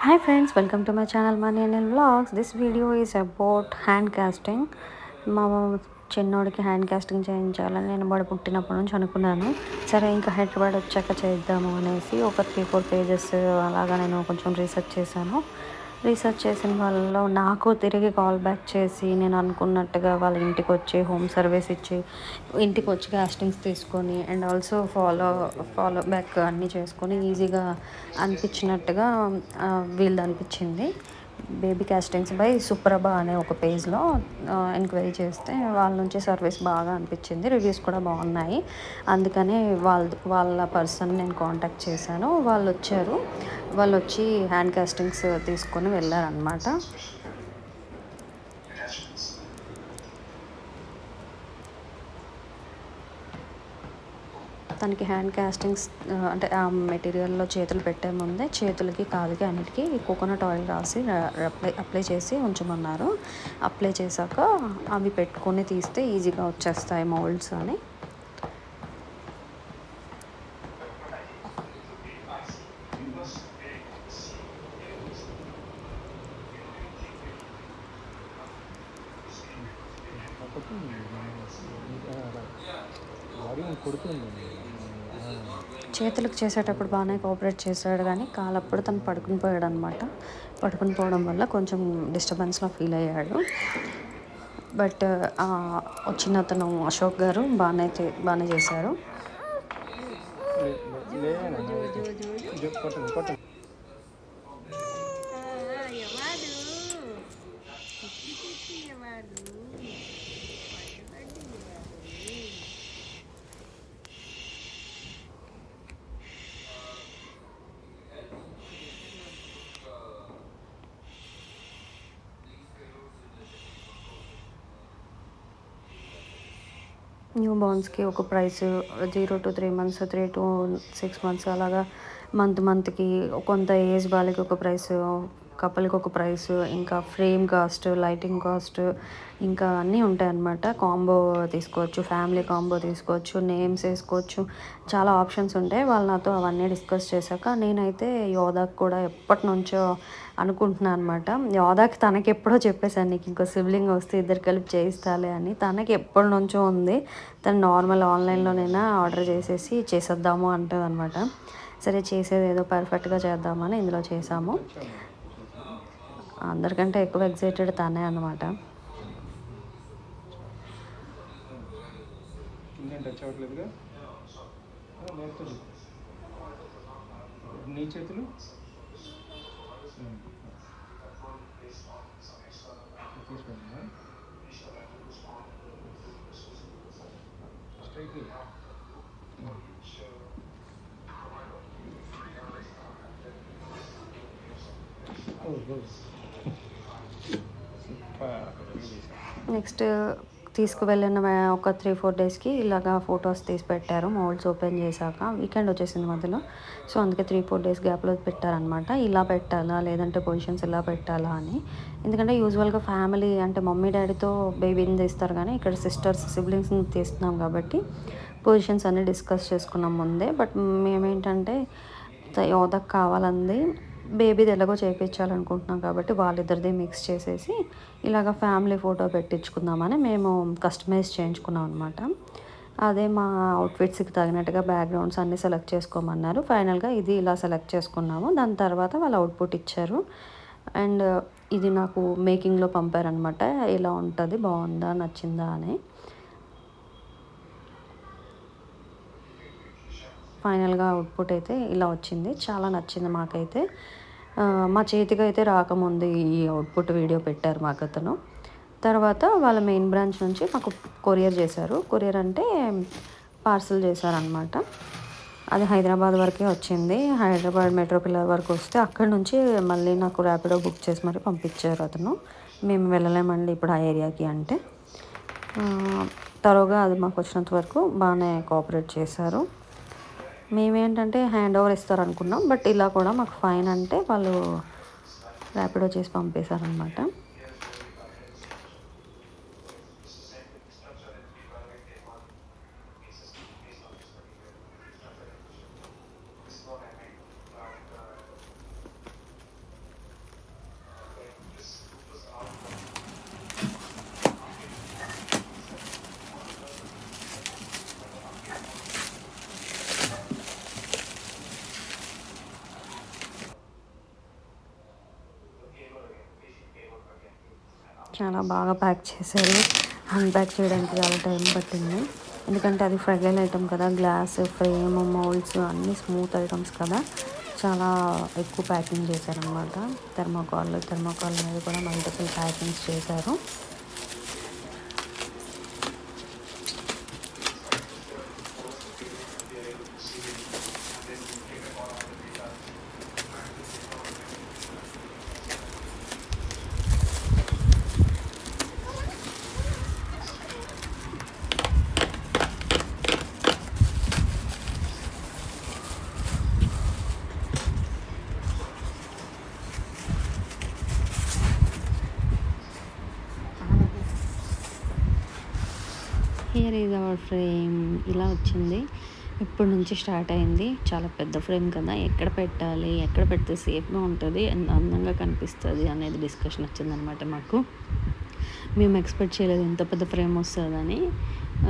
Hi friends, welcome to my channel Money and Vlogs. This video is about hand casting. మా చిన్నోడికి hand casting చేయించాలని నేను వాడు పుట్టినప్పటి నుంచి అనుకున్నాను. సరే ఇంకా హైదరాబాద్ వచ్చాక చేద్దాము అనేసి ఒక 3-4 పేజెస్ అలాగా నేను కొంచెం రీసెర్చ్ చేశాను. రీసెర్చ్ చేసిన వాళ్ళలో నాకు తిరిగి కాల్ బ్యాక్ చేసి నేను అనుకున్నట్టుగా వాళ్ళ ఇంటికి వచ్చి హోమ్ సర్వీస్ ఇచ్చి ఇంటికి వచ్చి కాస్టింగ్స్ తీసుకొని అండ్ ఆల్సో ఫాలో బ్యాక్ అన్నీ చేసుకొని ఈజీగా అనిపించినట్టుగా వీళ్ళది అనిపించింది. బేబీ కాస్టింగ్స్ బై సుప్రభ అనే ఒక పేజ్లో ఎంక్వైరీ చేస్తే వాళ్ళ నుంచి సర్వీస్ బాగా అనిపించింది. రివ్యూస్ కూడా బాగున్నాయి. అందుకనే వాళ్ళ పర్సన్ నేను కాంటాక్ట్ చేశాను. వాళ్ళు వచ్చారు. వాళ్ళు వచ్చి హ్యాండ్ కాస్టింగ్స్ తీసుకొని వెళ్ళారనమాట. తనకి హ్యాండ్ కాస్టింగ్స్ అంటే ఆ మెటీరియల్లో చేతులు పెట్టే ముందే చేతులకి కాలుకి అన్నిటికీ కోకోనట్ ఆయిల్ రాసి అప్లై చేసి ఉంచమన్నారు. అప్లై చేశాక అవి పెట్టుకొని తీస్తే ఈజీగా వచ్చేస్తాయి మౌల్డ్స్ అని. చేతులకు చేసేటప్పుడు బాగానే కోఆపరేట్ చేశాడు, కానీ కాలప్పుడు తను పడుకుని పోయాడు అనమాట. పడుకుని పోవడం వల్ల కొంచెం డిస్టర్బెన్స్లో ఫీల్ అయ్యాడు. బట్ వచ్చిన అతను అశోక్ గారు బాగానే చేశారు. న్యూ బోర్న్స్కి ఒక price, 0 to 3 months, 3 to 6 months అలాగా మంత్కి కొంత ఏజ్ వాళ్ళకి ఒక ప్రైస్, కపుల్కి ఒక ప్రైస్, ఇంకా ఫ్రేమ్ కాస్ట్, లైటింగ్ కాస్ట్, ఇంకా అన్నీ ఉంటాయన్నమాట. కాంబో తీసుకోవచ్చు, ఫ్యామిలీ కాంబో తీసుకోవచ్చు, నేమ్స్ వేసుకోవచ్చు, చాలా ఆప్షన్స్ ఉంటాయి. వాళ్ళు నాతో అవన్నీ డిస్కస్ చేశాక నేనైతే యోధాకి కూడా ఎప్పటి నుంచో అనుకుంటున్నాను అనమాట. యోధాకి తనకి ఎప్పుడో చెప్పేశాను, నీకు ఇంకో సిబ్లింగ్ వస్తే ఇద్దరు కలిపి చేయిస్తాలే అని. తనకి ఎప్పటి నుంచో ఉంది. తను నార్మల్ ఆన్లైన్లోనైనా ఆర్డర్ చేసేసి చేసేద్దాము అంటుంది అనమాట. సరే చేసేది ఏదో పర్ఫెక్ట్గా చేద్దామని ఇందులో చేసాము. అందరికంటే ఎక్కువ ఎక్సైటెడ్ తనే అనమాట. నీ చేతులు నెక్స్ట్ తీసుకువెళ్ళిన ఒక 3-4 డేస్కి ఇలాగా ఫొటోస్ తీసి పెట్టారు. మోల్డ్స్ ఓపెన్ చేశాక వీకెండ్ వచ్చేసింది మధ్యలో. సో అందుకే 3-4 డేస్ గ్యాప్లో పెట్టారనమాట. ఇలా పెట్టాలా లేదంటే పొజిషన్స్ ఇలా పెట్టాలా అని. ఎందుకంటే యూజువల్గా ఫ్యామిలీ అంటే మమ్మీ డాడీతో బేబీని తీస్తారు, కానీ ఇక్కడ సిబ్లింగ్స్ని తీస్తున్నాం కాబట్టి పొజిషన్స్ అన్నీ డిస్కస్ చేసుకున్నాం ముందే. బట్ మేమేంటంటే యోధకు కావాలంది, బేబీది ఎలాగో చేయించాలనుకుంటున్నాం కాబట్టి వాళ్ళిద్దరిది మిక్స్ చేసేసి ఇలాగ ఫ్యామిలీ ఫోటో పెట్టించుకుందామని మేము కస్టమైజ్ చేయించుకున్నాం అనమాట. అదే మా అవుట్ఫిట్స్కి తగినట్టుగా బ్యాక్గ్రౌండ్స్ అన్నీ సెలెక్ట్ చేసుకోమన్నారు. ఫైనల్గా ఇది ఇలా సెలెక్ట్ చేసుకున్నాము. దాని తర్వాత వాళ్ళు అవుట్పుట్ ఇచ్చారు. అండ్ ఇది నాకు మేకింగ్లో పంపారనమాట. ఇలా ఉంటుంది, బాగుందా, నచ్చిందా అని. ఫైనల్గా అవుట్పుట్ అయితే ఇలా వచ్చింది. చాలా నచ్చింది మాకైతే. మా చేతికి అయితే రాకముందు ఈ అవుట్పుట్ వీడియో పెట్టారు మాకు అతను. తర్వాత వాళ్ళ మెయిన్ బ్రాంచ్ నుంచి మాకు కొరియర్ చేశారు. కొరియర్ అంటే పార్సల్ చేశారనమాట. అది హైదరాబాద్ వరకే వచ్చింది. హైదరాబాద్ మెట్రో పిల్లర్ వరకు వస్తే అక్కడి నుంచి మళ్ళీ నాకు ర్యాపిడో బుక్ చేసి మరి పంపించారు అతను. మేము వెళ్ళలేమండి ఇప్పుడు ఆ ఏరియాకి అంటే. తరోగా అది మాకు వచ్చినంత వరకు బాగానే కోఆపరేట్ చేశారు. మేమేంటంటే హ్యాండ్ ఓవర్ ఇస్తారనుకున్నాం, బట్ ఇలా కూడా మాకు ఫైన్ అంటే వాళ్ళు ర్యాపిడో చేసి పంపేశారనమాట. చాలా బాగా ప్యాక్ చేశారు. అన్‌ప్యాక్ చేయడానికి చాలా టైం పట్టింది. ఎందుకంటే అది ఫ్రెగైల్ ఐటెమ్ కదా, గ్లాస్ ఫ్రేమ్, మౌల్డ్స్ అన్నీ స్మూత్ ఐటమ్స్ కదా, చాలా ఎక్కువ ప్యాకింగ్ చేశారనమాట. థర్మాకోల్ మీద కూడా మల్టిపుల్ ప్యాకింగ్స్ చేశారు. Here is our frame. ఇలా వచ్చింది. ఇప్పటి నుంచి స్టార్ట్ అయింది. చాలా పెద్ద ఫ్రేమ్ కదా, ఎక్కడ పెట్టాలి, ఎక్కడ పెడితే సేఫ్గా ఉంటుంది, అందంగా కనిపిస్తుంది అనేది డిస్కషన్ వచ్చిందనమాట మాకు. మేము ఎక్స్పెక్ట్ చేయలేదు ఇంత పెద్ద ఫ్రేమ్ వస్తుందని.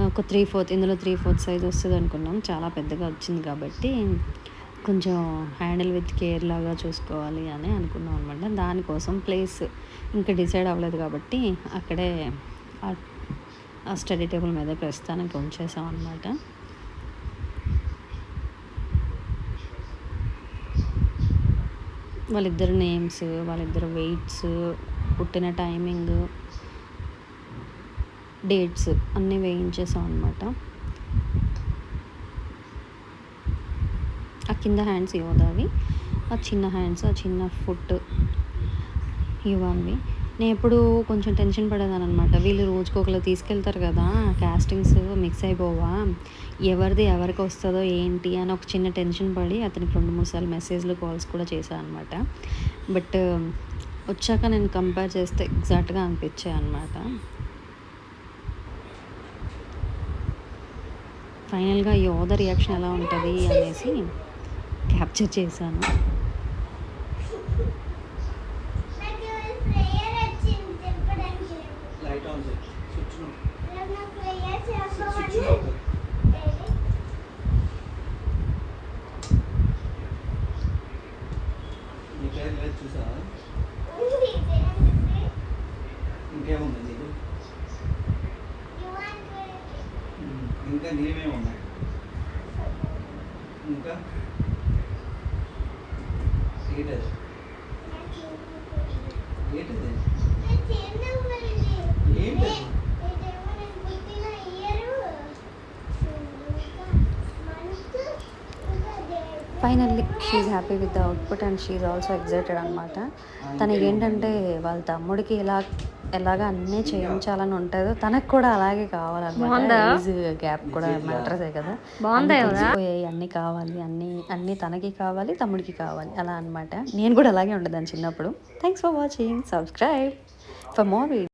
ఒక 3/4 ఇందులో 3/4 సైజ్ వస్తుంది అనుకున్నాం. చాలా పెద్దగా వచ్చింది కాబట్టి కొంచెం హ్యాండిల్ విత్ కేర్ లాగా చూసుకోవాలి అని అనుకున్నాం అనమాట. దానికోసం ప్లేస్ ఇంకా డిసైడ్ అవ్వలేదు కాబట్టి అక్కడే ఆ స్టడీ టేబుల్ మీద ప్రస్తుతానికి ఉంచేసాం అనమాట. వాళ్ళిద్దరు నేమ్స్, వాళ్ళిద్దరు వెయిట్స్, పుట్టిన టైమింగ్, డేట్స్ అన్నీ వేయించేసాం అనమాట. ఆ కింద హ్యాండ్స్ యోధావి, ఆ చిన్న హ్యాండ్స్, ఆ చిన్న ఫుట్ యువాన్వి. నేను ఎప్పుడు కొంచెం టెన్షన్ పడేదాన్ని అనమాట. వీళ్ళు రోజుకి ఒకరు తీసుకెళ్తారు కదా, కాస్టింగ్స్ మిక్స్ అయిపోవా, ఎవరిది ఎవరికి వస్తుందో ఏంటి అని ఒక చిన్న టెన్షన్ పడి అతనికి 2-3 సార్లు మెసేజ్లు, కాల్స్ కూడా చేశాను అనమాట. బట్ వచ్చాక నేను కంపేర్ చేస్తే ఎగ్జాక్ట్గా అనిపించాయి అనమాట. ఫైనల్గా యోధ రియాక్షన్ ఎలా ఉంటుంది అనేసి క్యాప్చర్ చేశాను. ఇంకేముంది నీకు? ఇంకా నీవేమి ఉన్నాయి? ఇంకా ఏంటది? ఏంటది? ఏంటది? Finally she happy with the output and she also excited అనమాట. తనకి ఏంటంటే వాళ్ళ తమ్ముడికి ఎలాగ అన్నీ చేయించాలని ఉంటుందో తనకు కూడా అలాగే కావాలన్నమాట. ఏజ్ గ్యాప్ కూడా మ్యాటర్సే కదా, అన్నీ కావాలి, అన్నీ తనకి కావాలి, తమ్ముడికి కావాలి, అలా అనమాట. నేను కూడా అలాగే ఉండేదాన్ని చిన్నప్పుడు. Thanks for watching. Subscribe for more videos.